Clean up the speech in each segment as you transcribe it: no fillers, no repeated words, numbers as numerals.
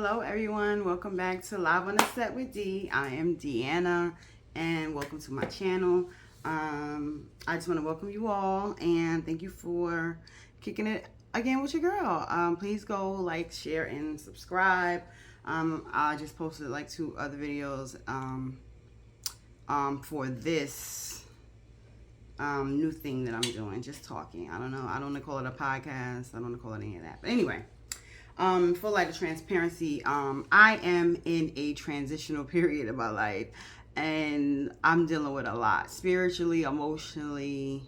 Hello everyone, welcome back to Live on the Set with D. I am Deanna and welcome to my channel. I just want to welcome you all and thank you for kicking it again with your girl. Please go like, share, and subscribe. I just posted like 2 other videos for this new thing that I'm doing, just talking. I don't know, I don't want to call it a podcast, I don't want to call it any of that, but anyway. For like transparency, I am in a transitional period of my life and I'm dealing with a lot spiritually, emotionally.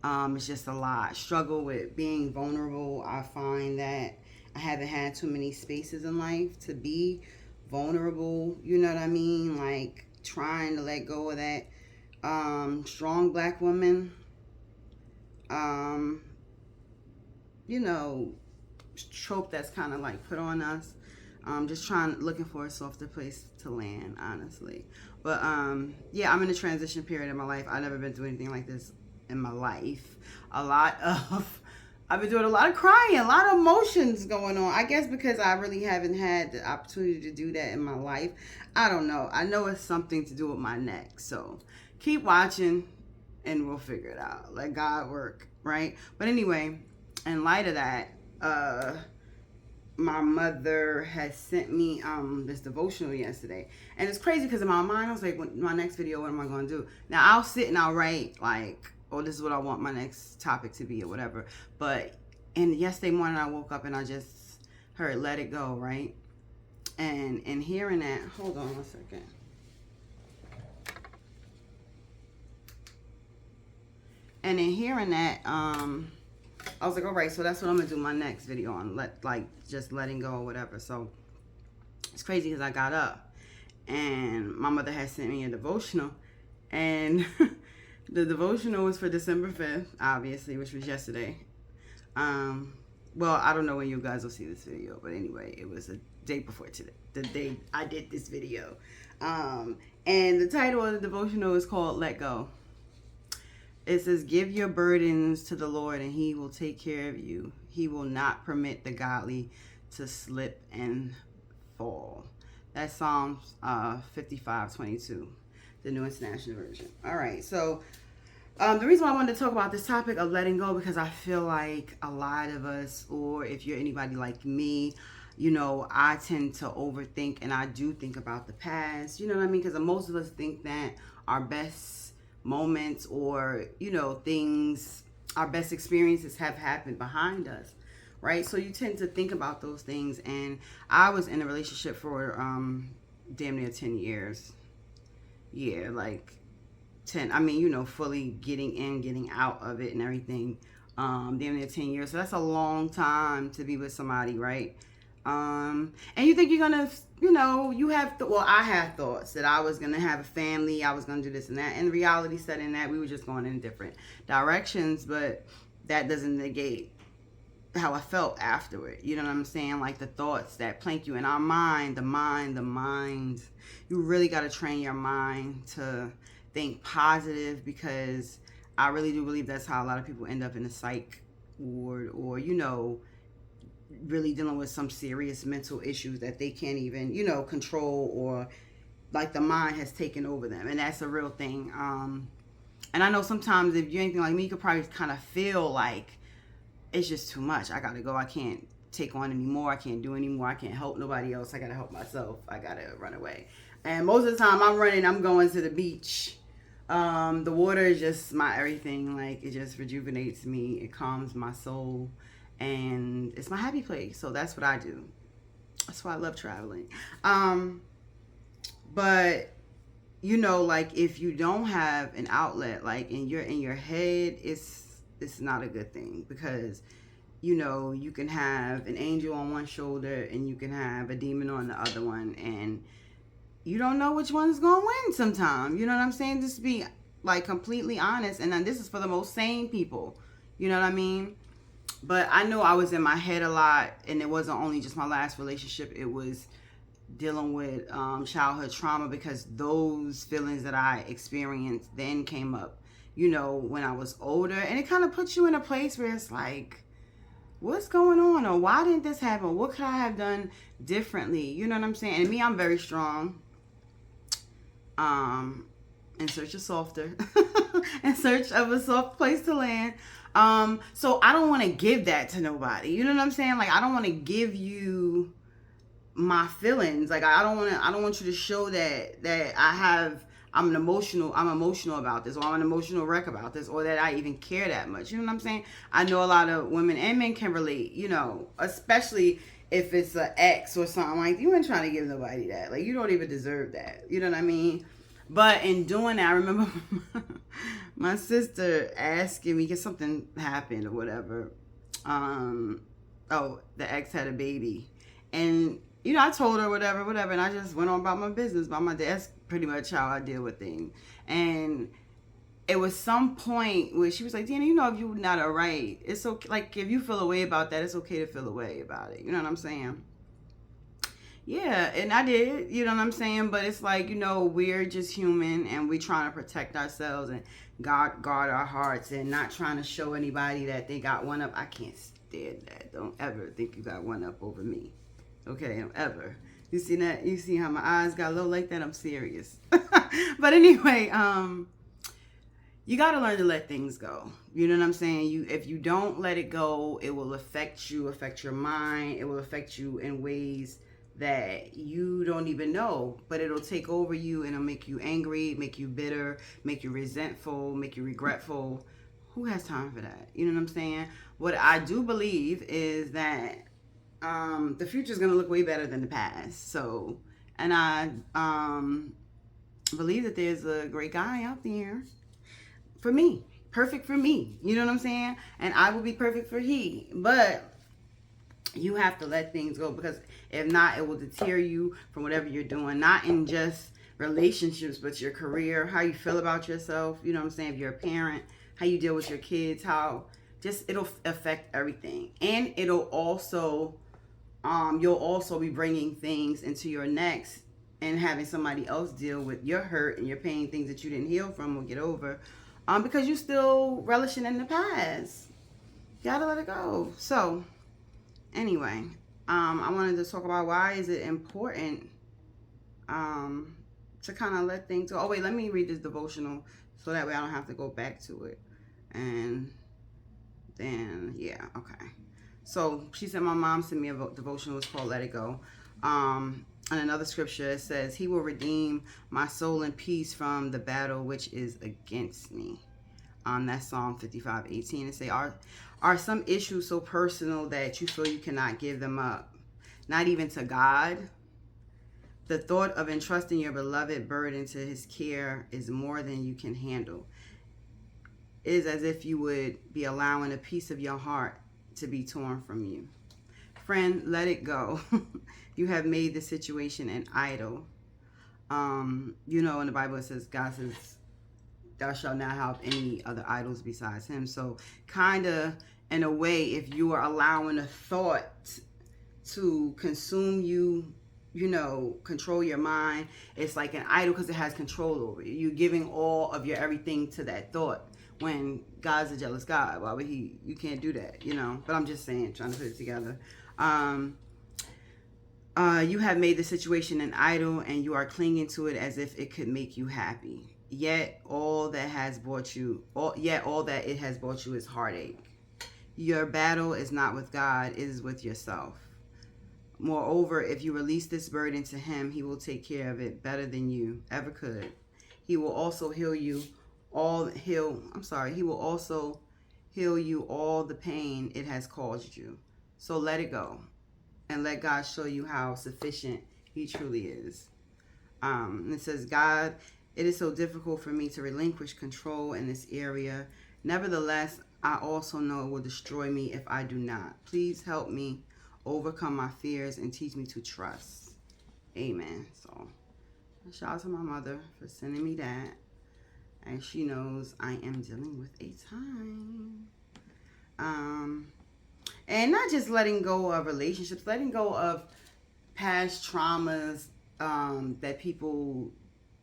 It's just a lot. Struggle with being vulnerable. I find that I haven't had too many spaces in life to be vulnerable. You know what I mean? Like trying to let go of that strong black woman. You know, trope that's kind of like put on us. Just looking for a softer place to land, honestly. But yeah, I'm in a transition period in my life. I've never been through anything like this in my life. I've been doing a lot of crying, a lot of emotions going on. I guess because I really haven't had the opportunity to do that in my life. I don't know. I know it's something to do with my neck. So keep watching and we'll figure it out. Let God work, right? But anyway, in light of that, my mother had sent me this devotional yesterday, and it's crazy because in my mind I was like, my next video, what am I going to do? Now I'll sit and I'll write like, oh, this is what I want my next topic to be or whatever. But yesterday morning I woke up and I just heard "Let It Go," right? And hearing that, hold on 1 second. And in hearing that, I was like, all right, so that's what I'm gonna do my next video on, just letting go or whatever. So it's crazy because I got up and my mother had sent me a devotional, and the devotional was for December 5th, obviously, which was yesterday. Well, I don't know when you guys will see this video, but anyway, it was a day before today, the day I did this video. And the title of the devotional is called "Let Go." It says, give your burdens to the Lord and he will take care of you. He will not permit the godly to slip and fall. That's Psalms 55:22, the New International Version. All right, so the reason why I wanted to talk about this topic of letting go, because I feel like a lot of us, or if you're anybody like me, you know, I tend to overthink, and I do think about the past, you know what I mean? Because most of us think that our best moments, or you know, things, our best experiences have happened behind us, right? So you tend to think about those things. And I was in a relationship for damn near 10 years. Yeah, like 10, I mean, you know, fully getting in, getting out of it and everything. Damn near 10 years. So that's a long time to be with somebody, right? And you think you're gonna, you know, I had thoughts that I was gonna have a family, I was gonna do this and that, and reality set in that we were just going in different directions, but that doesn't negate how I felt afterward. You know what I'm saying? Like the thoughts that plank you in our mind, the mind. You really gotta train your mind to think positive, because I really do believe that's how a lot of people end up in the psych ward, or you know, really dealing with some serious mental issues that they can't even, you know, control, or like the mind has taken over them. And that's a real thing. And I know sometimes if you're anything like me, you could probably kind of feel like it's just too much. I gotta go. I can't take on anymore. I can't do anymore. I can't help nobody else. I gotta help myself. I gotta run away. And most of the time I'm running, I'm going to the beach. The water is just my everything. Like, it just rejuvenates me. It calms my soul. And it's my happy place. So that's what I do. That's why I love traveling. But you know, like if you don't have an outlet, like in your head, it's not a good thing, because you know, you can have an angel on one shoulder and you can have a demon on the other one, and you don't know which one's gonna win sometime. You know what I'm saying? Just be like completely honest. And then this is for the most sane people. You know what I mean? But I know I was in my head a lot, and it wasn't only just my last relationship. It was dealing with childhood trauma, because those feelings that I experienced then came up, you know, when I was older. And it kind of puts you in a place where it's like, what's going on, or why didn't this happen? What could I have done differently? You know what I'm saying? And me, I'm very strong. In search of softer, in search of a soft place to land. So I don't want to give that to nobody. You know what I'm saying? Like, I don't want to give you my feelings. Like, I don't want you to show I'm emotional about this, or I'm an emotional wreck about this, or that I even care that much. You know what I'm saying? I know a lot of women and men can relate, you know, especially if it's an ex or something. Like, you ain't trying to give nobody that. Like, you don't even deserve that. You know what I mean? But in doing that, I remember my sister asking me, because something happened or whatever. The ex had a baby. And, you know, I told her whatever, and I just went on about my business, by my day. That's pretty much how I deal with things. And it was some point where she was like, Dina, you know, if you're not all right, it's okay. Like, if you feel a way about that, it's okay to feel a way about it. You know what I'm saying? Yeah, and I did, you know what I'm saying? But it's like, you know, we're just human, and we're trying to protect ourselves and guard our hearts, and not trying to show anybody that they got one up. I can't stand that. Don't ever think you got one up over me. Okay, don't ever. You see that? You see how my eyes got low like that? I'm serious. But anyway, you got to learn to let things go. You know what I'm saying? If you don't let it go, it will affect you, affect your mind. It will affect you in ways that you don't even know, but it'll take over you, and it'll make you angry, make you bitter, make you resentful, make you regretful. Who has time for that? You know what I'm saying? What I do believe is that the future is going to look way better than the past. So, and I believe that there's a great guy out there for me, perfect for me. You know what I'm saying? And I will be perfect for he. But you have to let things go, because if not, it will deter you from whatever you're doing, not in just relationships, but your career, how you feel about yourself. You know what I'm saying? If you're a parent, how you deal with your kids, it'll affect everything. And it'll also, you'll also be bringing things into your next, and having somebody else deal with your hurt and your pain, things that you didn't heal from or get over, because you're still relishing in the past. You gotta let it go. So, anyway, I wanted to talk about why is it important to kind of let things go. Oh, wait, let me read this devotional so that way I don't have to go back to it. And then, yeah, okay. So she said my mom sent me a devotional. It's called Let It Go. And another scripture, it says, He will redeem my soul in peace from the battle which is against me. That's Psalm 55:18. It say, are some issues so personal that you feel you cannot give them up? Not even to God? The thought of entrusting your beloved burden to his care is more than you can handle. It is as if you would be allowing a piece of your heart to be torn from you. Friend, let it go. You have made the situation an idol. You know, in the Bible it says, God says, thou shalt not have any other idols besides him. So kind of, in a way, if you are allowing a thought to consume you, you know, control your mind, it's like an idol, because it has control over you. You're giving all of your everything to that thought, when God's a jealous God. Why would he? You can't do that, you know. But I'm just saying, trying to put it together. You have made the situation an idol, and you are clinging to it as if it could make you happy. Yet all that it has brought you is heartache. Your battle is not with God, it is with yourself. Moreover, if you release this burden to him, he will take care of it better than you ever could. He will also heal you all the pain it has caused you. So let it go, and let God show you how sufficient he truly is. And it says, God, it is so difficult for me to relinquish control in this area. Nevertheless, I also know it will destroy me if I do not. Please help me overcome my fears and teach me to trust. Amen. So, shout out to my mother for sending me that. And she knows I am dealing with a time. And not just letting go of relationships, letting go of past traumas that people,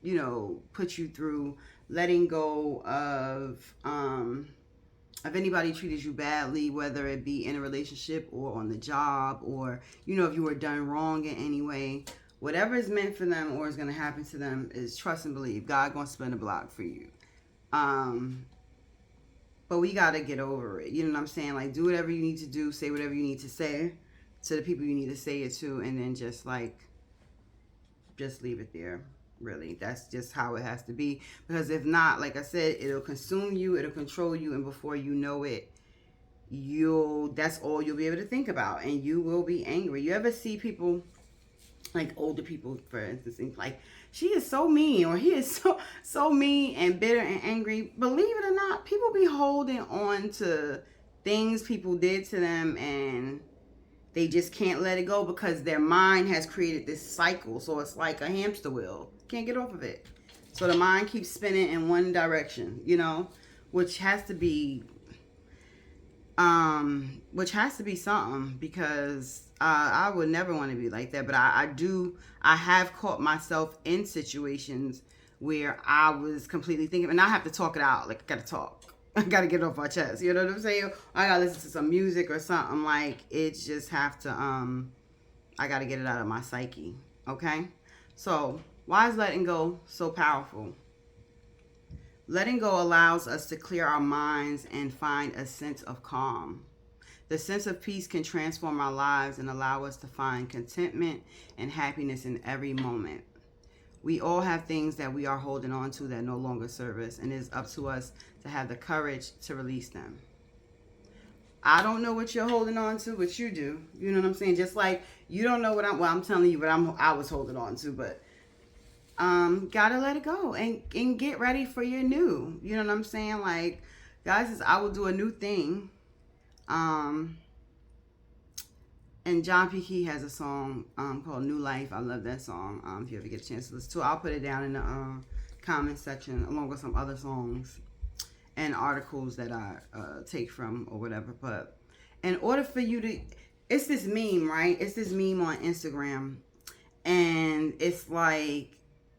you know, put you through, letting go of if anybody treated you badly, whether it be in a relationship or on the job, or, you know, if you were done wrong in any way, whatever is meant for them or is going to happen to them is trust and believe. God going to spin a block for you. But we got to get over it. You know what I'm saying? Like, do whatever you need to do, say whatever you need to say to the people you need to say it to, and then just leave it there. Really, that's just how it has to be. Because if not, like I said, it'll consume you, it'll control you, and before you know it, that's all you'll be able to think about, and you will be angry. You ever see people, like older people, for instance, like, she is so mean, or he is so mean and bitter and angry. Believe it or not, people be holding on to things people did to them, and they just can't let it go because their mind has created this cycle. So it's like a hamster wheel. Can't get off of it. So the mind keeps spinning in one direction, you know, which has to be something, because I would never want to be like that. But I have caught myself in situations where I was completely thinking, and I have to talk it out. Like, I got to talk. I got to get it off my chest. You know what I'm saying? I got to listen to some music or something. Like, it's just have to, I got to get it out of my psyche. Okay? So, why is letting go so powerful? Letting go allows us to clear our minds and find a sense of calm. The sense of peace can transform our lives and allow us to find contentment and happiness in every moment. We all have things that we are holding on to that no longer serve us, and it's up to us to have the courage to release them. I don't know what you're holding on to, but you do. You know what I'm saying? Just like you don't know what I'm telling you, but I was holding on to, but gotta let it go and get ready for your new. You know what I'm saying? Like, God says, I will do a new thing. And John P. Key has a song called New Life. I love that song. If you ever get a chance to listen to it, I'll put it down in the comment section along with some other songs and articles that I take from or whatever. But in order for you to, it's this meme, right? It's this meme on Instagram, and it's like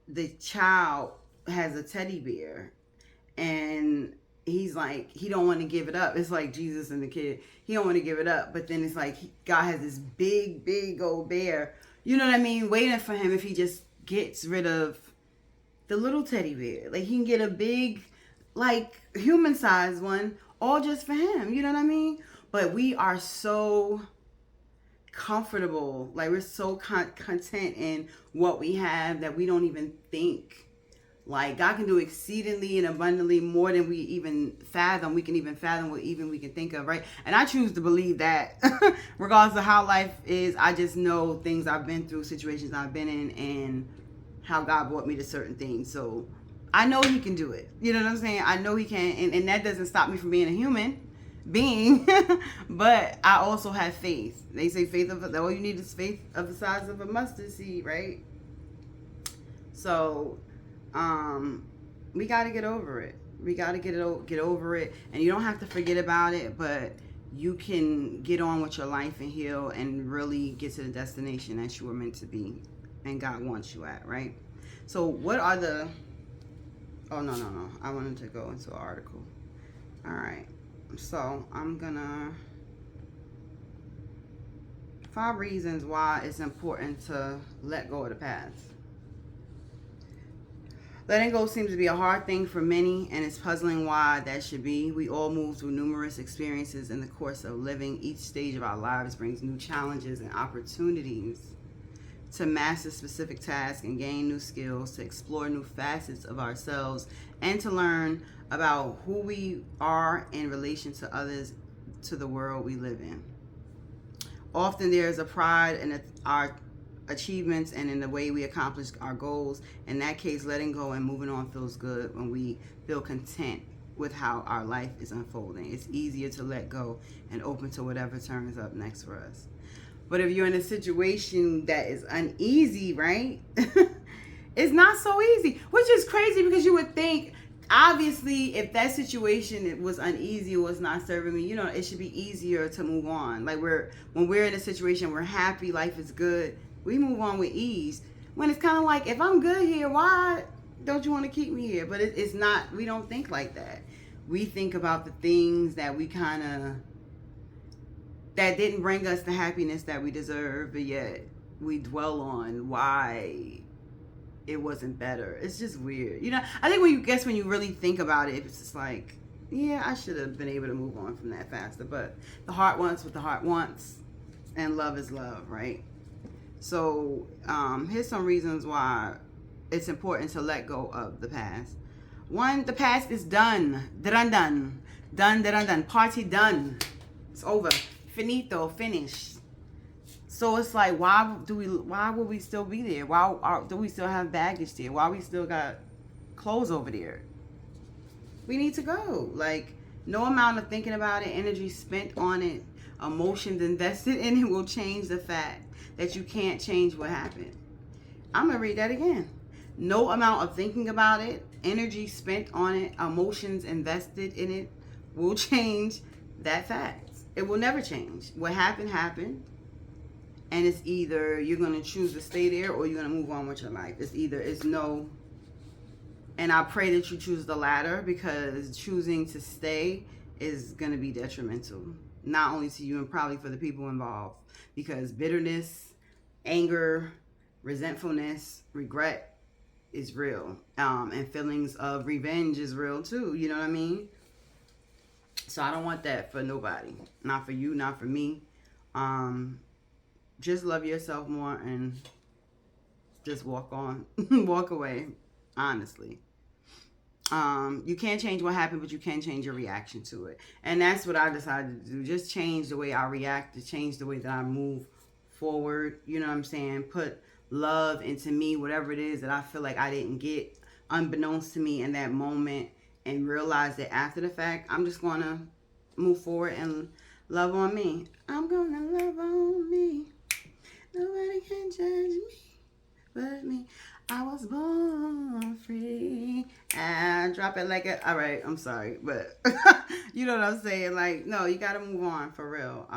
the child has a teddy bear, and he's like, he don't want to give it up. It's like Jesus and the kid. He don't want to give it up. But then it's like God has this big old bear, you know what I mean, waiting for him if he just gets rid of the little teddy bear. Like, he can get a big, like, human-sized one, all just for him. You know what I mean? But we are so comfortable. Like, we're so content in what we have that we don't even think. Like, God can do exceedingly and abundantly more than we even fathom. We can even fathom what even we can think of, right? And I choose to believe that regardless of how life is. I just know things I've been through, situations I've been in, and how God brought me to certain things. So I know he can do it. You know what I'm saying? I know he can. And that doesn't stop me from being a human being. But I also have faith. They say all you need is faith of the size of a mustard seed, right? So we got to get over it. We got to get over it. And you don't have to forget about it, but you can get on with your life and heal and really get to the destination that you were meant to be and God wants you at, right? So what are the... Oh, no. I wanted to go into an article. All right. So I'm going to... 5 reasons why it's important to let go of the past. Letting go seems to be a hard thing for many, and it's puzzling why that should be. We all move through numerous experiences in the course of living. Each stage of our lives brings new challenges and opportunities to master specific tasks and gain new skills, to explore new facets of ourselves, and to learn about who we are in relation to others, to the world we live in. Often there is a pride in our achievements and in the way we accomplish our goals. In that case, letting go and moving on feels good when we feel content with how our life is unfolding. It's easier to let go and open to whatever turns up next for us. But if you're in a situation that is uneasy, right? It's not so easy, which is crazy because you would think, obviously, if that situation was uneasy or was not serving me, you know, it should be easier to move on. Like, when we're in a situation, we're happy, life is good, we move on with ease. When it's kind of like, if I'm good here, why don't you want to keep me here? But it's not, we don't think like that. we think about the things that we kind of, that didn't bring us the happiness that we deserve, but yet we dwell on why it wasn't better. It's just weird. You know, I think when you really think about it, it's just like, yeah, I should have been able to move on from that faster. But the heart wants what the heart wants, and love is love, right? So here's some reasons why it's important to let go of the past. One, the past is done. Done. Party done. It's over. Finito, finished. So it's like, why would we still be there? Why do we still have baggage there? Why we still got clothes over there? We need to go. Like, no amount of thinking about it, energy spent on it, emotions invested in it will change the fact that you can't change what happened. I'm going to read that again. No amount of thinking about it, energy spent on it, emotions invested in it will change that fact. It will never change. What happened, happened. And it's either you're going to choose to stay there or you're going to move on with your life. It's no. And I pray that you choose the latter, because choosing to stay is going to be detrimental. Not only to you and probably for the people involved. Because bitterness, anger, resentfulness, regret is real. And feelings of revenge is real too. You know what I mean? So I don't want that for nobody. Not for you, not for me. Just love yourself more and just walk on. Walk away. Honestly. You can't change what happened, but you can change your reaction to it. And that's what I decided to do. Just change the way I react, to change the way that I move forward. You know what I'm saying? Put love into me, whatever it is that I feel like I didn't get unbeknownst to me in that moment, and realize that after the fact, I'm just going to move forward and love on me. I'm going to love on me. Nobody can judge me but me. I was born free. And drop it like a... All right, I'm sorry, but you know what I'm saying? Like, no, you got to move on for real.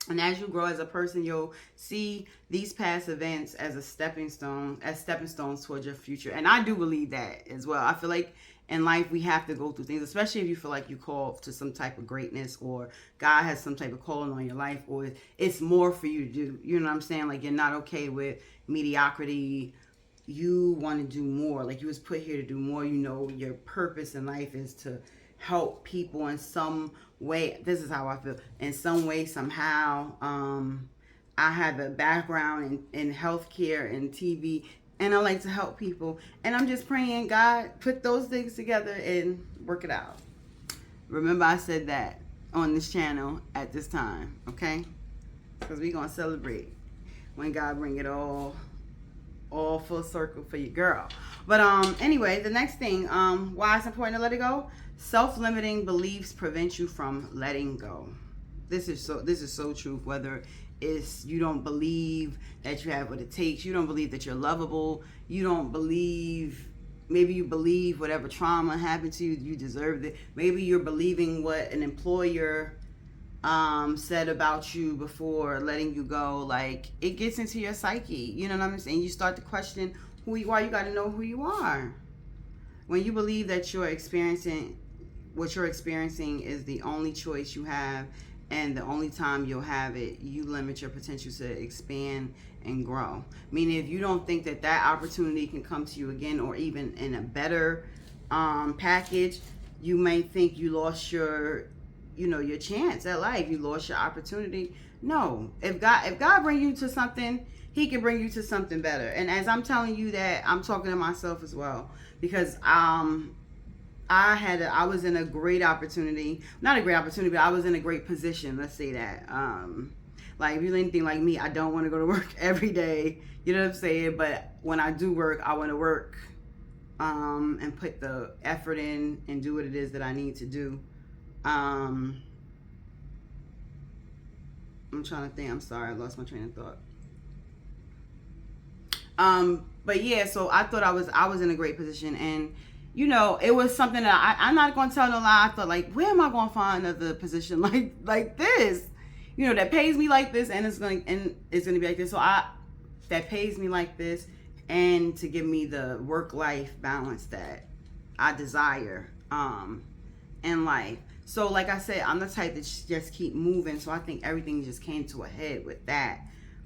And as you grow as a person, you'll see these past events as stepping stones towards your future. And I do believe that as well. I feel like in life we have to go through things, especially if you feel like you called to some type of greatness, or God has some type of calling on your life, or it's more for you to do. You know what I'm saying? Like, you're not okay with mediocrity. You want to do more. Like, you was put here to do more. You know, your purpose in life is to help people in some way. This is how I feel. In some way, somehow. I have a background in healthcare and TV, and I like to help people. And I'm just praying, God, put those things together and work it out. Remember, I said that on this channel at this time, okay? Because we're going to celebrate when God bring it all full circle for your girl. But anyway, the next thing, why it's important to let it go. Self-limiting beliefs prevent you from letting go. This is so true. Whether it's you don't believe that you have what it takes, you don't believe that you're lovable, you don't believe, maybe you believe whatever trauma happened to you, you deserved it. Maybe you're believing what an employer said about you before letting you go. Like, it gets into your psyche. You know what I'm saying? You start to question who you are. You got to know who you are. When you believe that what you're experiencing is the only choice you have and the only time you'll have it, you limit your potential to expand and grow. Meaning, if you don't think that opportunity can come to you again, or even in a better package, you may think you lost your chance at life. You lost your opportunity. No, if God bring you to something, He can bring you to something better. And as I'm telling you that, I'm talking to myself as well, because I was in a great opportunity, not a great opportunity, but I was in a great position. Let's say that. Like, if you're anything like me, I don't want to go to work every day. You know what I'm saying? But when I do work, I want to work and put the effort in and do what it is that I need to do. I'm trying to think. I'm sorry, I lost my train of thought. But yeah, so I thought I was in a great position, and you know, it was something that I'm not gonna tell no lie. I thought, like, where am I gonna find another position like this? You know, that pays me like this, and it's gonna be like this. So that pays me like this, and to give me the work-life balance that I desire. in life. So like I said, I'm the type that just keep moving. So I think everything just came to a head with that,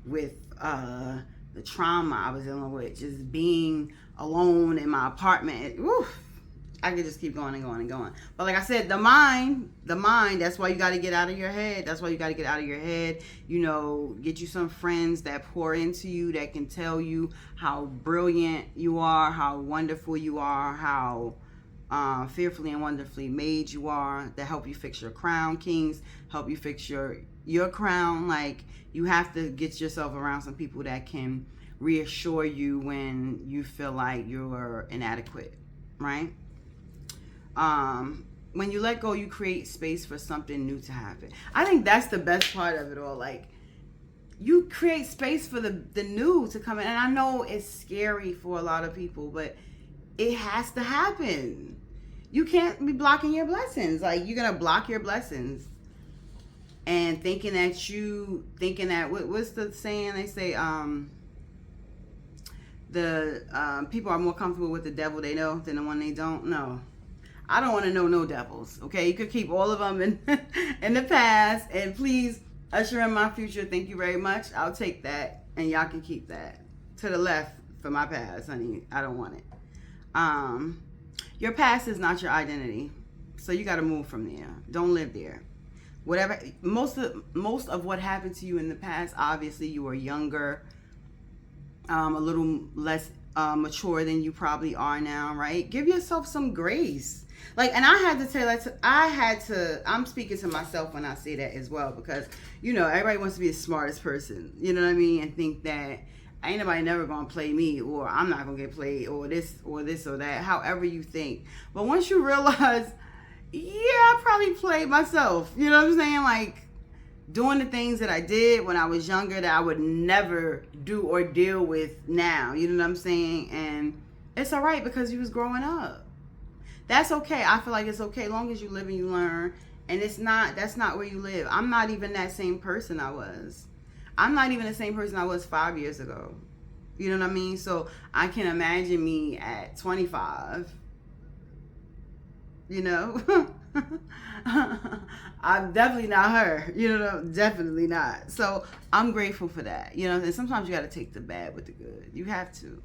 with the trauma I was dealing with, just being alone in my apartment. Woo, I could just keep going and going and going. But like I said, the mind, that's why you got to get out of your head. That's why you got to get out of your head. You know, get you some friends that pour into you, that can tell you how brilliant you are, how wonderful you are, how fearfully and wonderfully made you are, that help you fix your crown, kings, help you fix your crown. Like, you have to get yourself around some people that can reassure you when you feel like you're inadequate, right? When you let go, you create space for something new to happen. I think that's the best part of it all. Like, you create space for the new to come in. And I know it's scary for a lot of people, but it has to happen. You can't be blocking your blessings. Like, you're gonna block your blessings and thinking that what's the saying they say, people are more comfortable with the devil they know than the one they don't know. I don't want to know no devils. Okay, you could keep all of them in the past, and please usher in my future. Thank you very much. I'll take that, and y'all can keep that to the left for my past, honey. I don't want it. Your past is not your identity, so you got to move from there. Don't live there. Whatever, most of what happened to you in the past, obviously you were younger, a little less mature than you probably are now, right? Give yourself some grace. Like, and I had to tell that I'm speaking to myself when I say that as well, because, you know, everybody wants to be the smartest person, you know what I mean? And think that ain't nobody never gonna play me, or I'm not gonna get played, or this or that, however you think. But once you realize, yeah, I probably played myself, you know what I'm saying? Like, doing the things that I did when I was younger that I would never do or deal with now, you know what I'm saying? And it's all right, because you was growing up. That's okay. I feel like it's okay, long as you live and you learn. And that's not where you live. I'm not even that same person I was. I'm not even the same person I was 5 years ago. You know what I mean? So I can imagine me at 25. You know? I'm definitely not her. You know, definitely not. So I'm grateful for that. You know, and sometimes you got to take the bad with the good. You have to.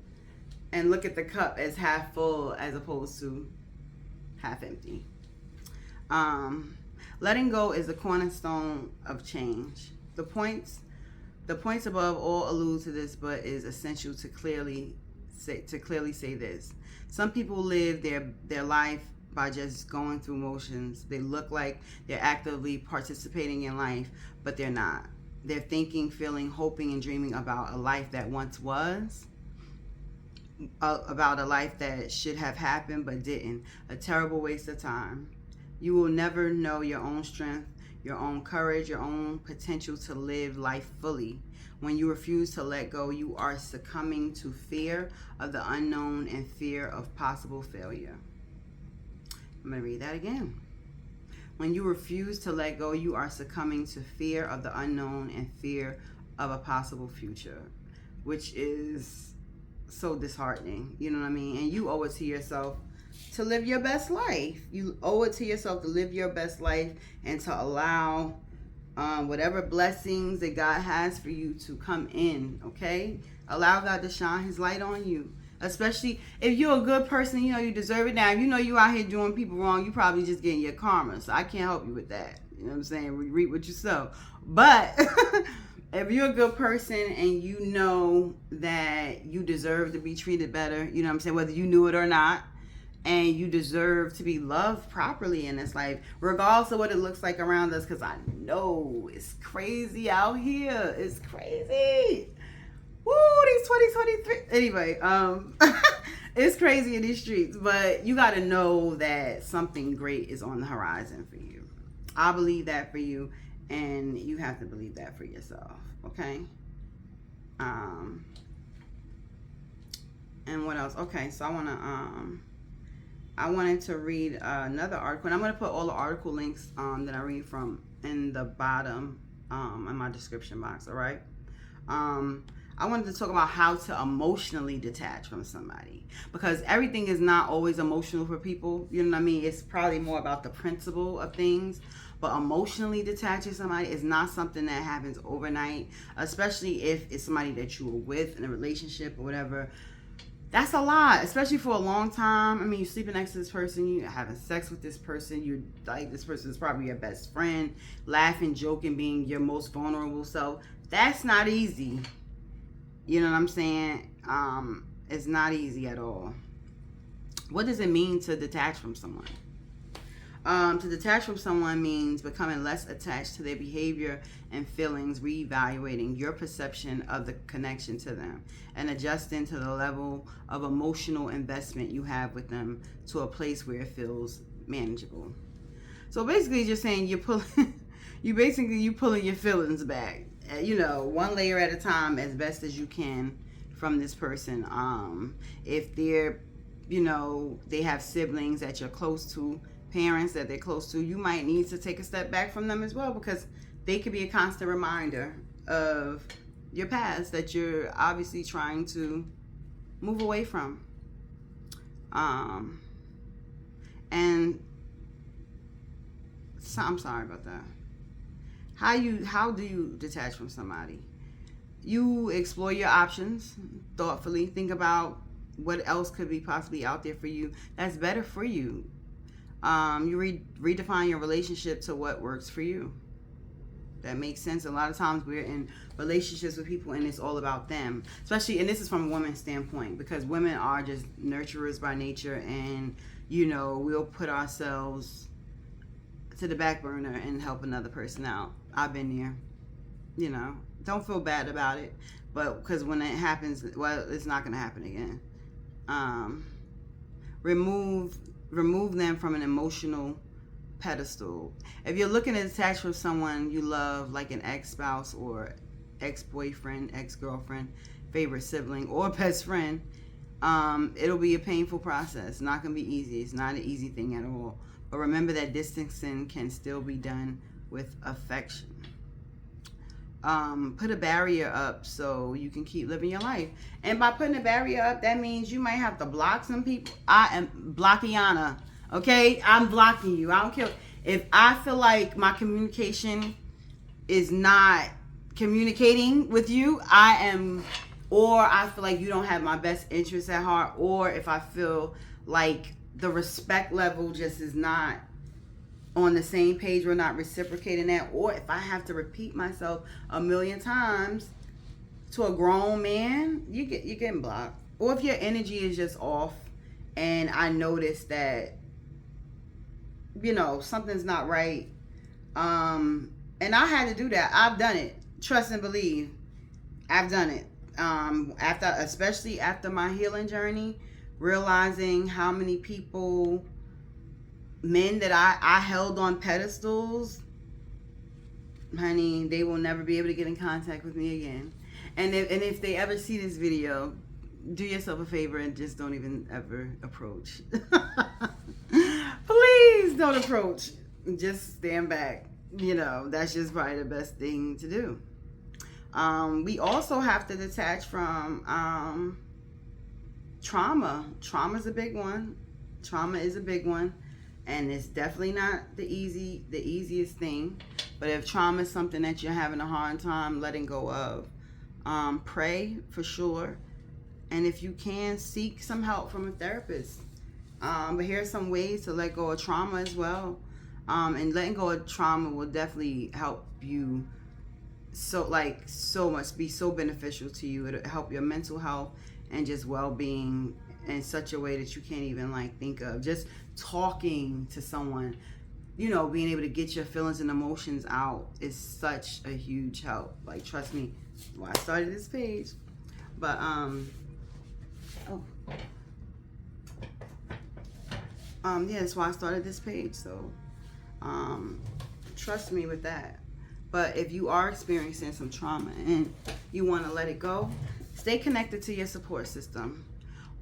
And look at the cup as half full as opposed to half empty. Letting go is the cornerstone of change. The points above all allude to this, but is essential to clearly say this. Some people live their life by just going through motions. They look like they're actively participating in life, but they're not. They're thinking, feeling, hoping, and dreaming about a life that once was, about a life that should have happened but didn't. A terrible waste of time. You will never know your own strength, your own courage, your own potential to live life fully. When you refuse to let go, you are succumbing to fear of the unknown and fear of possible failure. I'm going to read that again. When you refuse to let go, you are succumbing to fear of the unknown and fear of a possible future, which is so disheartening. You know what I mean? And you owe it to yourself to live your best life. You owe it to yourself to live your best life and to allow whatever blessings that God has for you to come in, okay? Allow God to shine his light on you. Especially if you're a good person, you know you deserve it. Now, if you know you out here doing people wrong, you probably just getting your karma. So I can't help you with that. You know what I'm saying? Reap what you sow. But if you're a good person and you know that you deserve to be treated better, you know what I'm saying, whether you knew it or not, and you deserve to be loved properly in this life, regardless of what it looks like around us, because I know it's crazy out here. It's crazy. Woo, these 2023. Anyway, it's crazy in these streets, but you got to know that something great is on the horizon for you. I believe that for you, and you have to believe that for yourself, okay? And what else? Okay, so I wanted to read another article, and I'm going to put all the article links that I read from in the bottom in my description box, all right? I wanted to talk about how to emotionally detach from somebody, because everything is not always emotional for people. You know what I mean? It's probably more about the principle of things. But emotionally detaching somebody is not something that happens overnight, especially if it's somebody that you were with in a relationship or whatever. That's a lot, especially for a long time. I mean, you're sleeping next to this person, you're having sex with this person, you're like, this person is probably your best friend, laughing, joking, being your most vulnerable self. That's not easy. You know what I'm saying? It's not easy at all. What does it mean to detach from someone? To detach from someone means becoming less attached to their behavior and feelings, reevaluating your perception of the connection to them, and adjusting to the level of emotional investment you have with them to a place where it feels manageable. So basically, just saying you pulling your feelings back, one layer at a time as best as you can from this person. If they're, they have siblings that you're close to, parents that they're close to, you might need to take a step back from them as well, because they could be a constant reminder of your past that you're obviously trying to move away from. And so, I'm sorry about that. How do you detach from somebody? You explore your options thoughtfully. Think about what else could be possibly out there for you that's better for you. You redefine your relationship to what works for you. That makes sense. A lot of times we're in relationships with people and it's all about them. Especially, and this is from a woman's standpoint, because women are just nurturers by nature, and, we'll put ourselves to the back burner and help another person out. I've been there. Don't feel bad about it, but because when it happens, well, it's not going to happen again. Remove them from an emotional pedestal. If you're looking to detach from someone you love, like an ex-spouse or ex-boyfriend, ex-girlfriend, favorite sibling, or best friend, it'll be a painful process. Not going to be easy. It's not an easy thing at all. But remember that distancing can still be done with affection. Put a barrier up so you can keep living your life. And by putting a barrier up, that means you might have to block some people. I am blockiana. Okay? I'm blocking you. I don't care. If I feel like my communication is not communicating with you, or I feel like you don't have my best interests at heart, or if I feel like the respect level just is not on the same page, we're not reciprocating that, or if I have to repeat myself a million times to a grown man, you're getting blocked. Or if your energy is just off and I notice that something's not right, and I had to do that. I've done it. Trust and believe, I've done it. Especially after my healing journey, realizing how many people, men that I held on pedestals, honey, they will never be able to get in contact with me again. And if they ever see this video, do yourself a favor and just don't even ever approach. Please don't approach. Just stand back. That's just probably the best thing to do. We also have to detach from trauma. Trauma is a big one. And it's definitely not the easiest thing. But if trauma is something that you're having a hard time letting go of, pray for sure. And if you can, seek some help from a therapist. But here's some ways to let go of trauma as well. And letting go of trauma will definitely help you so much, be so beneficial to you. It'll help your mental health and just well-being in such a way that you can't even think of. Just talking to someone, being able to get your feelings and emotions out is such a huge help. Trust me, I started this page. But that's why I started this page. So trust me with that. But if you are experiencing some trauma and you want to let it go, stay connected to your support system.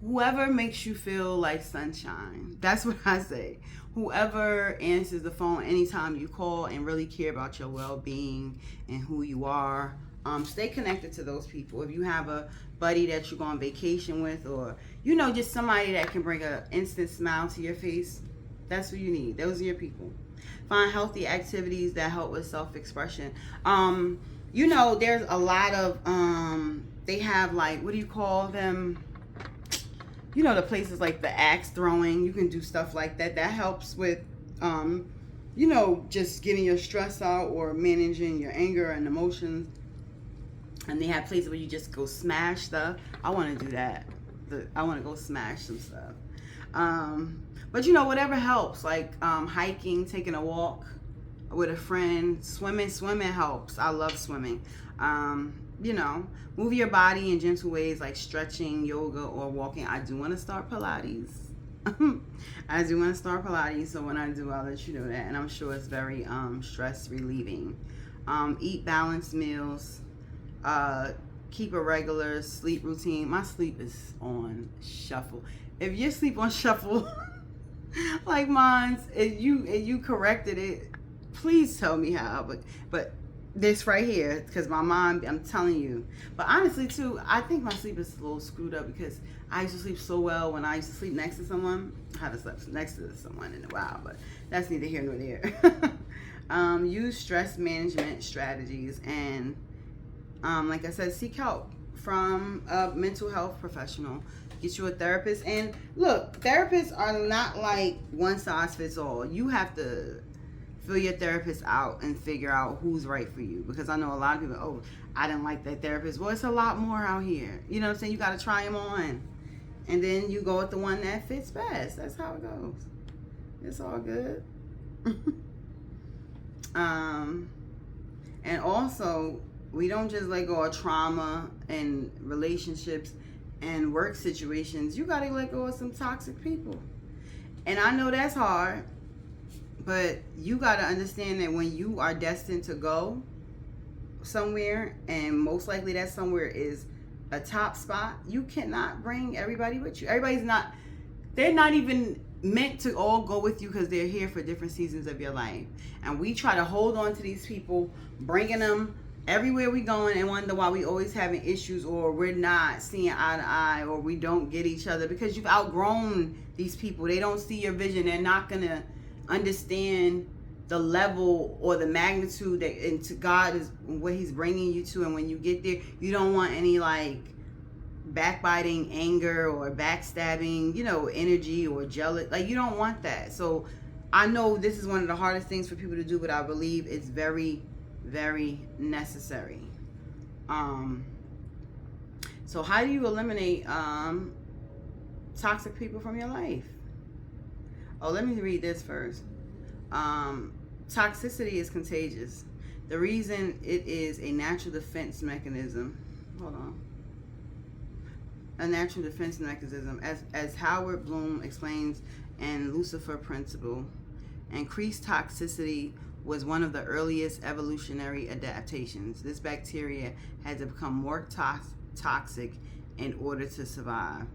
Whoever makes you feel like sunshine. That's what I say. Whoever answers the phone anytime you call and really care about your well-being and who you are. Stay connected to those people. If you have a buddy that you go on vacation with, or you know, just somebody that can bring an instant smile to your face, that's what you need. Those are your people. Find healthy activities that help with self-expression. You know, there's a lot of they have, like, what do you call them? You know, the places like the axe throwing. You can do stuff like that. That helps with you know, just getting your stress out or managing your anger and emotions. And they have places where you just go smash stuff. I want to do that. I want to go smash some stuff. But you know, whatever helps, like hiking, taking a walk with a friend, swimming helps. I love swimming. You know, move your body in gentle ways like stretching, yoga, or walking. I do want to start Pilates. I do want to start Pilates, so when I do, I'll let you know that. And I'm sure it's very stress relieving. Eat balanced meals. Keep a regular sleep routine. My sleep is on shuffle. If your sleep on shuffle like mine's, if you corrected it, please tell me how. But this right here, because my mom, I'm telling you. But honestly too, I think my sleep is a little screwed up because I used to sleep so well when I used to sleep next to someone. I haven't slept next to someone in a while, but that's neither here nor there. Use stress management strategies, and like I said, seek help from a mental health professional. Get you a therapist. And look, therapists are not like one size fits all. You have to fill your therapist out and figure out who's right for you. Because I know a lot of people, oh, I didn't like that therapist. Well, it's a lot more out here. You know what I'm saying? You got to try them on. And then you go with the one that fits best. That's how it goes. It's all good. And also, we don't just let go of trauma and relationships and work situations. You got to let go of some toxic people. And I know that's hard, but you got to understand that when you are destined to go somewhere, and most likely that somewhere is a top spot, you cannot bring everybody with you. They're not even meant to all go with you because they're here for different seasons of your life. And we try to hold on to these people, bringing them everywhere we going, and wonder why we always having issues, or we're not seeing eye to eye, or we don't get each other because you've outgrown these people. They don't see your vision. They're not going to understand the level or the magnitude that into God is what he's bringing you to. And when you get there, you don't want any like backbiting, anger, or backstabbing, you know, energy, or jealous. Like, you don't want that. So I know this is one of the hardest things for people to do, but I believe it's very, very necessary. So how do you eliminate toxic people from your life? Oh, let me read this first. Toxicity is contagious. The reason it is a natural defense mechanism. Hold on. A natural defense mechanism, as Howard Bloom explains in Lucifer Principle. Increased toxicity was one of the earliest evolutionary adaptations. This bacteria had to become more toxic in order to survive.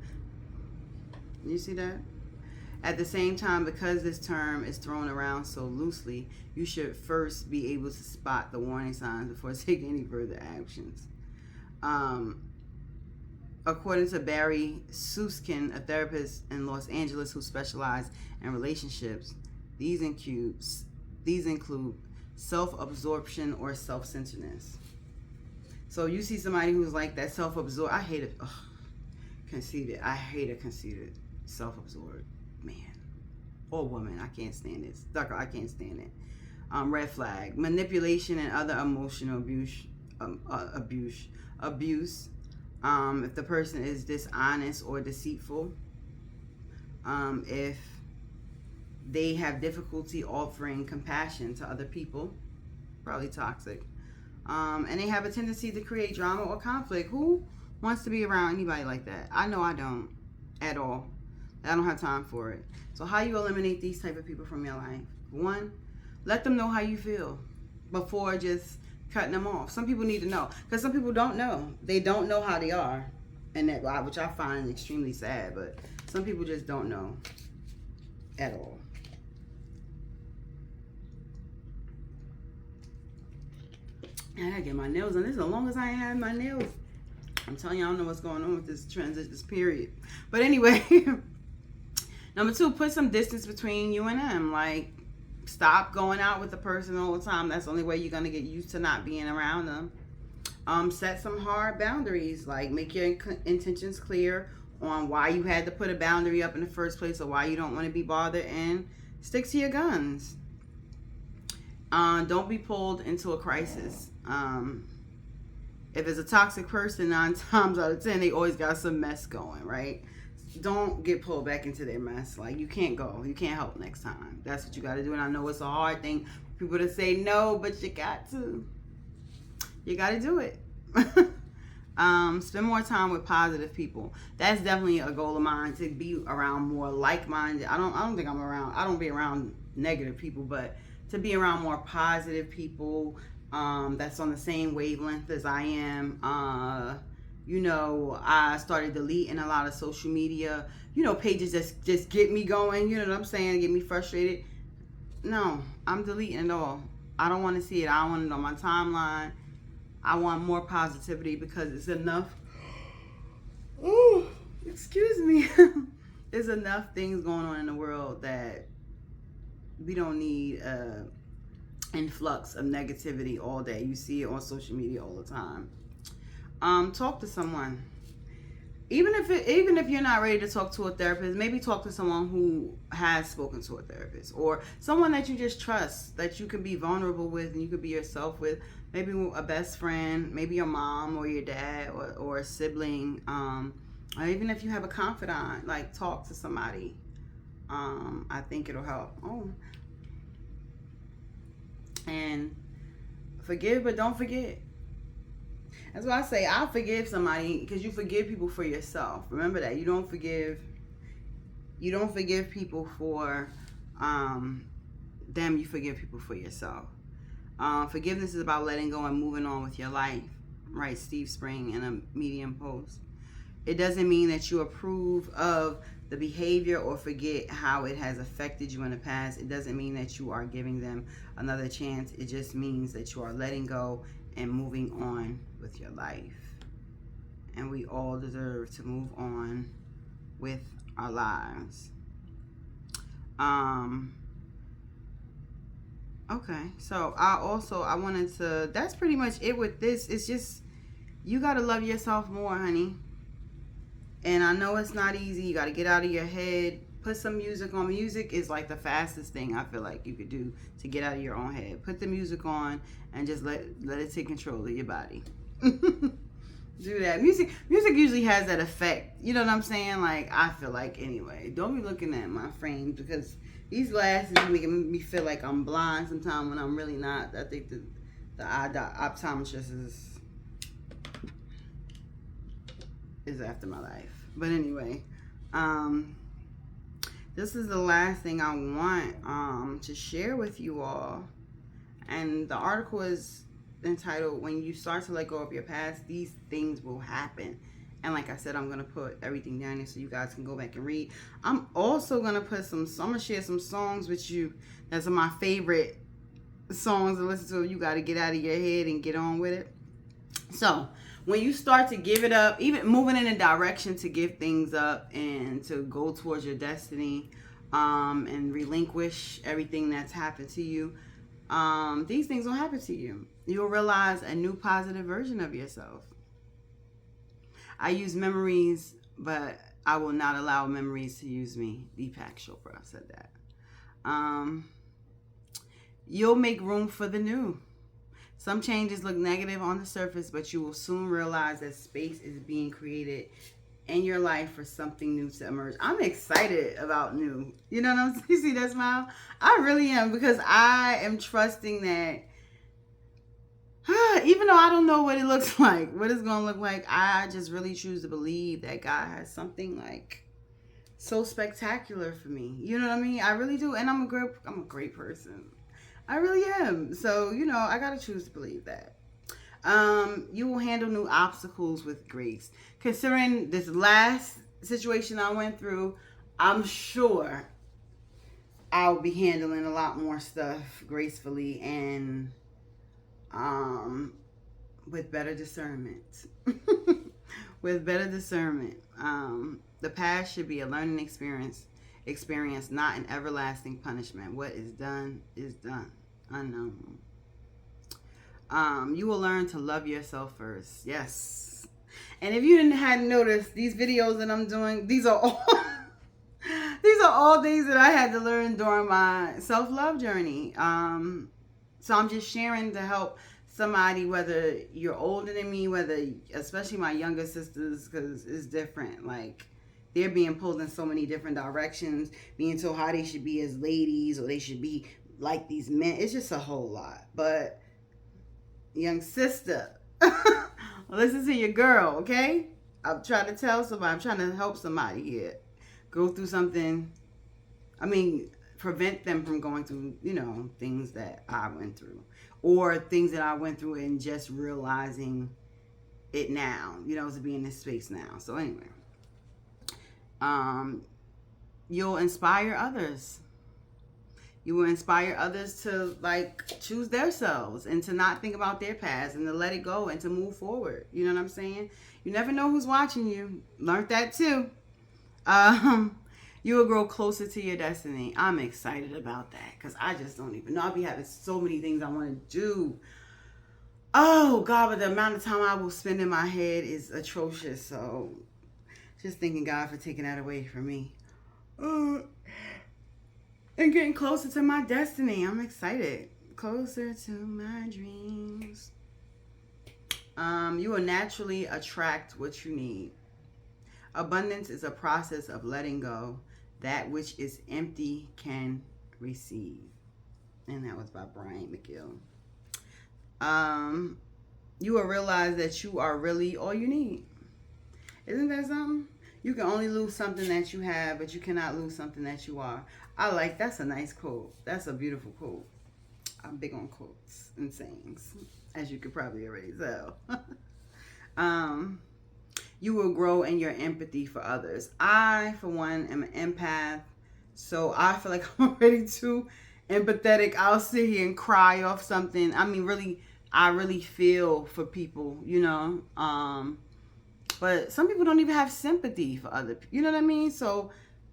You see that? At the same time, because this term is thrown around so loosely, you should first be able to spot the warning signs before taking any further actions. According to Barry Susskind, a therapist in Los Angeles who specialized in relationships, these include self-absorption or self-centeredness. So you see somebody who's like that self-absorbed. I hate it. Conceited. I hate a conceited, self-absorbed man or woman. I can't stand it. Sucker, I can't stand it. Red flag. Manipulation and other emotional abuse. If the person is dishonest or deceitful. If they have difficulty offering compassion to other people, probably toxic. And they have a tendency to create drama or conflict. Who wants to be around anybody like that? I know I don't at all. I don't have time for it. So how you eliminate these type of people from your life? One, let them know how you feel before just cutting them off. Some people need to know, because some people don't know. They don't know how they are, and that, which I find extremely sad. But some people just don't know at all. I gotta get my nails done. This is the longest I ain't had my nails. I'm telling you, I don't know what's going on with this transition, this period. But anyway, number 2, put some distance between you and them. Like, stop going out with the person all the time. That's the only way you're gonna get used to not being around them. Set some hard boundaries. Like, make your intentions clear on why you had to put a boundary up in the first place, or why you don't want to be bothered, and stick to your guns. Don't be pulled into a crisis. If it's a toxic person, 9 times out of 10, they always got some mess going, right? Don't get pulled back into their mess. Like, you can't go. You can't help next time. That's what you got to do. And I know it's a hard thing for people to say no, but you got to. You got to do it. Spend more time with positive people. That's definitely a goal of mine, to be around more like-minded. I don't be around negative people, but to be around more positive people that's on the same wavelength as I am. I started deleting a lot of social media, pages that just get me going, you know what I'm saying, get me frustrated. No, I'm deleting it all. I don't want to see it. I don't want it on my timeline. I want more positivity, because it's enough. Ooh, excuse me. There's enough things going on in the world that we don't need influx of negativity all day. You see it on social media all the time. Talk to someone. Even if you're not ready to talk to a therapist, maybe talk to someone who has spoken to a therapist, or someone that you just trust, that you can be vulnerable with and you can be yourself with. Maybe a best friend, maybe your mom or your dad, or a sibling. Or even if you have a confidant, like, talk to somebody. I think it'll help. And forgive, but don't forget. That's why I say I'll forgive somebody, because you forgive people for yourself. Remember that. You don't forgive people for them. You forgive people for yourself. Forgiveness is about letting go and moving on with your life. Right, Steve Spring in a Medium post. It doesn't mean that you approve of the behavior or forget how it has affected you in the past. It doesn't mean that you are giving them another chance. It just means that you are letting go and moving on with your life. And we all deserve to move on with our lives. Okay, so I wanted to, that's pretty much it with this. It's just, you got to love yourself more, honey. And I know it's not easy. You got to get out of your head. Put some music on. Music is like the fastest thing I feel like you could do to get out of your own head. Put the music on and just let it take control of your body. Do that. Music usually has that effect. You know what I'm saying? Like, I feel like, anyway. Don't be looking at my frames, because these glasses are making me feel like I'm blind sometimes when I'm really not. I think the eye optometrist is after my life. But anyway, this is the last thing I want to share with you all. And the article is entitled, "When You Start to Let Go of Your Past, These Things Will Happen." And like I said, I'm going to put everything down there so you guys can go back and read. I'm also going to I'm going to share some songs with you. That's my favorite songs to listen to. You got to get out of your head and get on with it. So, when you start to give it up, even moving in a direction to give things up and to go towards your destiny, and relinquish everything that's happened to you, these things will happen to you. You'll realize a new positive version of yourself. I use memories, but I will not allow memories to use me. Deepak Chopra said that. You'll make room for the new. Some changes look negative on the surface, but you will soon realize that space is being created in your life for something new to emerge. I'm excited about new. You know what I'm saying? You see that smile? I really am, because I am trusting that, even though I don't know what it looks like, what it's going to look like, I just really choose to believe that God has something like so spectacular for me. You know what I mean? I really do. And I'm a great person. I really am. So, I got to choose to believe that. You will handle new obstacles with grace. Considering this last situation I went through, I'm sure I'll be handling a lot more stuff gracefully and with better discernment. With better discernment. The past should be a learning experience, not an everlasting punishment. What is done is done. Unknown. You will learn to love yourself first. Yes. And if you hadn't noticed, these videos that I'm doing, these are all these are all things that I had to learn during my self-love journey. So I'm just sharing to help somebody, whether you're older than me, whether, especially my younger sisters, because it's different. Like, they're being pulled in so many different directions, being told how they should be as ladies or they should be like these men. It's just a whole lot. But, young sister, listen to your girl, okay? I'm trying to tell somebody, I'm trying to help somebody here go through something. I mean, prevent them from going through, things that I went through, or things that I went through and just realizing it now, to be in this space now. So anyway, you'll inspire others. You will inspire others to choose themselves and to not think about their past and to let it go and to move forward. You know what I'm saying? You never know who's watching you. Learned that too. You will grow closer to your destiny. I'm excited about that because I just don't even know. I'll be having so many things I want to do. Oh, God, but the amount of time I will spend in my head is atrocious. So just thanking God for taking that away from me. And getting closer to my destiny. I'm excited. Closer to my dreams. You will naturally attract what you need. Abundance is a process of letting go. That which is empty can receive. And that was by Brian McGill. You will realize that you are really all you need. Isn't that something? You can only lose something that you have, but you cannot lose something that you are. That's a nice quote. That's a beautiful quote. I'm big on quotes and sayings, as you could probably already tell. You will grow in your empathy for others. I, for one, am an empath, so I feel like I'm already too empathetic. I'll sit here and cry off something. I mean, really, I really feel for people, but some people don't even have sympathy for other people. You know what I mean? So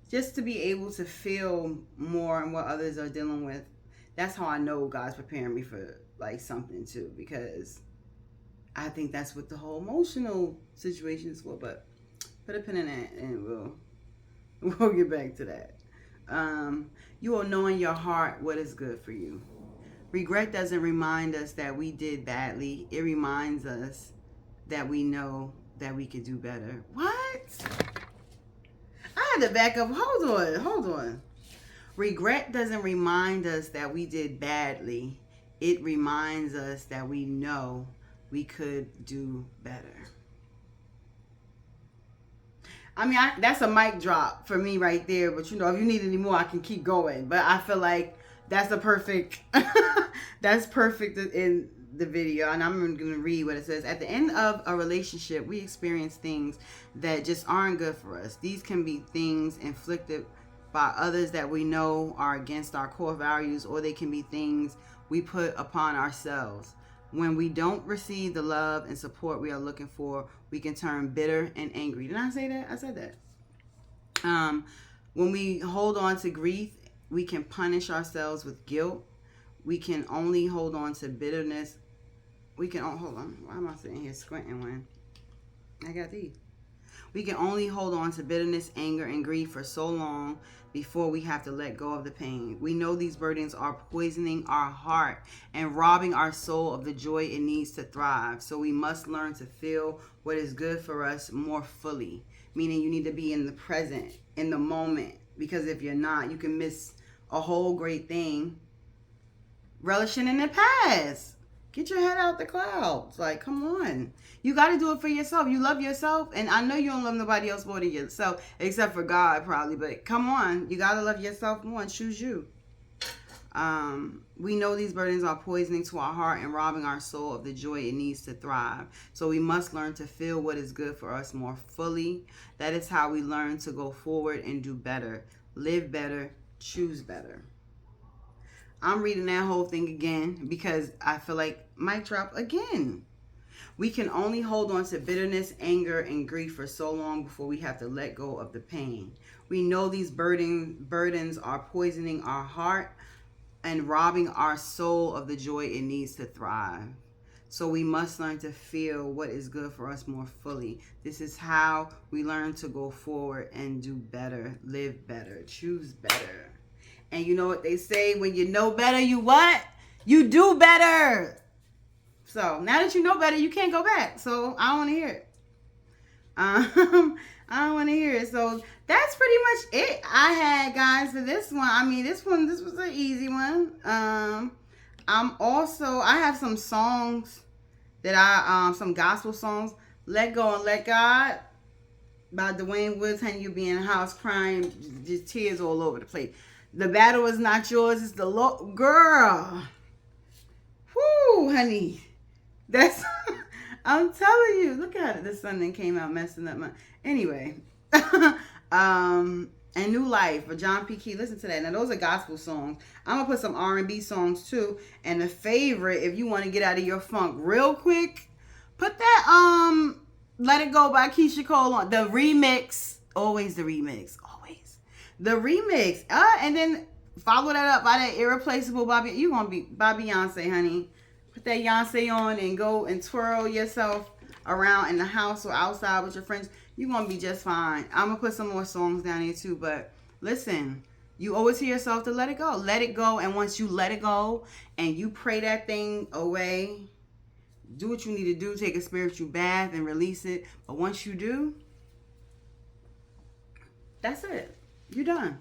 just to be able to feel more in what others are dealing with, that's how I know God's preparing me for something too, because I think that's what the whole emotional situation is for. But put a pin in that and we'll get back to that. You will know in your heart what is good for you. Regret doesn't remind us that we did badly. It reminds us that we know that we could do better. What? I had to back up. Hold on. Regret doesn't remind us that we did badly. It reminds us that we know we could do better. I mean, that's a mic drop for me right there. But if you need any more, I can keep going. But I feel like that's a perfect, that's perfect in the video. And I'm going to read what it says. At the end of a relationship, we experience things that just aren't good for us. These can be things inflicted by others that we know are against our core values, or they can be things we put upon ourselves. When we don't receive the love and support we are looking for, we can turn bitter and angry. Didn't I say that? I said that. When we hold on to grief, we can punish ourselves with guilt. We can only hold on to bitterness. Hold on. Why am I sitting here squinting when I got these? We can only hold on to bitterness, anger, and grief for so long before we have to let go of the pain. We know these burdens are poisoning our heart and robbing our soul of the joy it needs to thrive. So we must learn to feel what is good for us more fully. Meaning you need to be in the present, in the moment. Because if you're not, you can miss a whole great thing relishing in the past. Get your head out the clouds. Come on. You got to do it for yourself. You love yourself. And I know you don't love nobody else more than yourself, except for God probably. But come on. You got to love yourself more and choose you. We know these burdens are poisoning to our heart and robbing our soul of the joy it needs to thrive. So we must learn to feel what is good for us more fully. That is how we learn to go forward and do better. Live better. Choose better. I'm reading that whole thing again because I feel like mic drop again. We can only hold on to bitterness, anger, and grief for so long before we have to let go of the pain. We know these burdens are poisoning our heart and robbing our soul of the joy it needs to thrive. So we must learn to feel what is good for us more fully. This is how we learn to go forward and do better, live better, choose better. And you know what they say, when you know better, you what? You do better. So now that you know better, you can't go back. So I don't want to hear it. I don't want to hear it. So that's pretty much it I had, guys, for this one. I mean, this was an easy one. I have some songs that some gospel songs. Let Go and Let God by DeWayne Woods. Honey, you be in the house crying, just tears all over the place. The battle is not yours, it's the Lord. Girl. Whoo, honey. That's, I'm telling you. Look at it. The sun then came out messing up my, anyway. And New Life for John P. Key. Listen to that. Now, those are gospel songs. I'm going to put some R&B songs, too. And the favorite, if you want to get out of your funk real quick, put that, Let It Go by Keyshia Cole on. The remix. Always the remix. Always. The remix. And then follow that up by that Irreplaceable by Beyoncé, honey. Put that Beyonce on and go and twirl yourself around in the house or outside with your friends. You're going to be just fine. I'm going to put some more songs down here too. But listen, you always hear yourself to let it go. Let it go. And once you let it go and you pray that thing away, do what you need to do. Take a spiritual bath and release it. But once you do, that's it. You're done.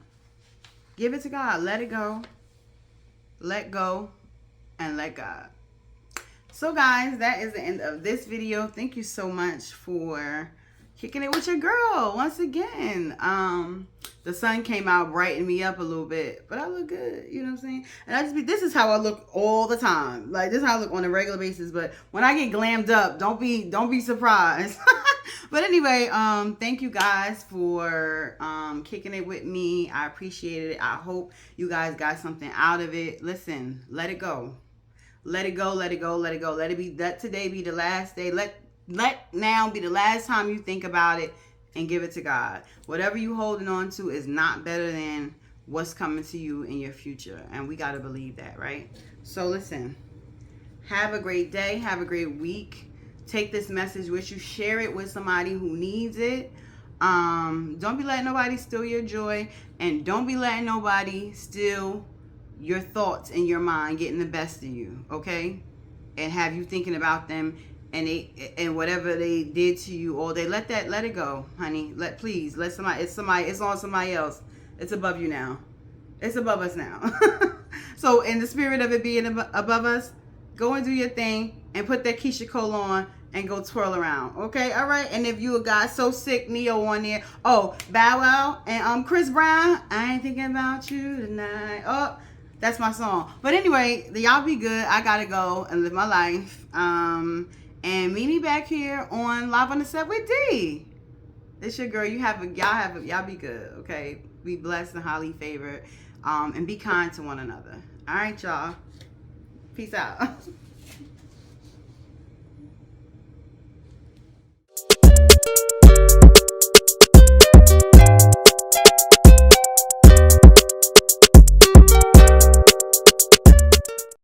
Give it to God. Let it go. Let go. And let God. So guys, that is the end of this video. Thank you so much for kicking it with your girl once again. The sun came out, brightened me up a little bit, but I look good, you know what I'm saying? And this is how I look all the time. Like, this is how I look on a regular basis. But when I get glammed up, don't be surprised. But anyway, thank you guys for kicking it with me. I appreciate it. I hope you guys got something out of it. Listen, let it go. Let it go, let it go, let it go. Let today be the last day. Let now be the last time you think about it and give it to God. Whatever you holding on to is not better than what's coming to you in your future. And we got to believe that, right? So listen, have a great day. Have a great week. Take this message with you. Share it with somebody who needs it. Don't be letting nobody steal your joy. And don't be letting nobody steal your thoughts and your mind getting the best of you, okay? And have you thinking about them and whatever they did to you all day. Let it go, honey. Please let somebody. It's on somebody else. It's above you now. It's above us now. So in the spirit of it being above us, go and do your thing and put that Keyshia Cole on and go twirl around. Okay, all right. And if you a guy so sick, Neo on there. Oh, Bow Wow and Chris Brown. I ain't thinking about you tonight. Oh, that's my song. But anyway, y'all be good. I gotta go and live my life. And meet me back here on Live on the Set with D. It's your girl. Y'all be good. Okay, be blessed and highly favored. And be kind to one another. All right, y'all. Peace out.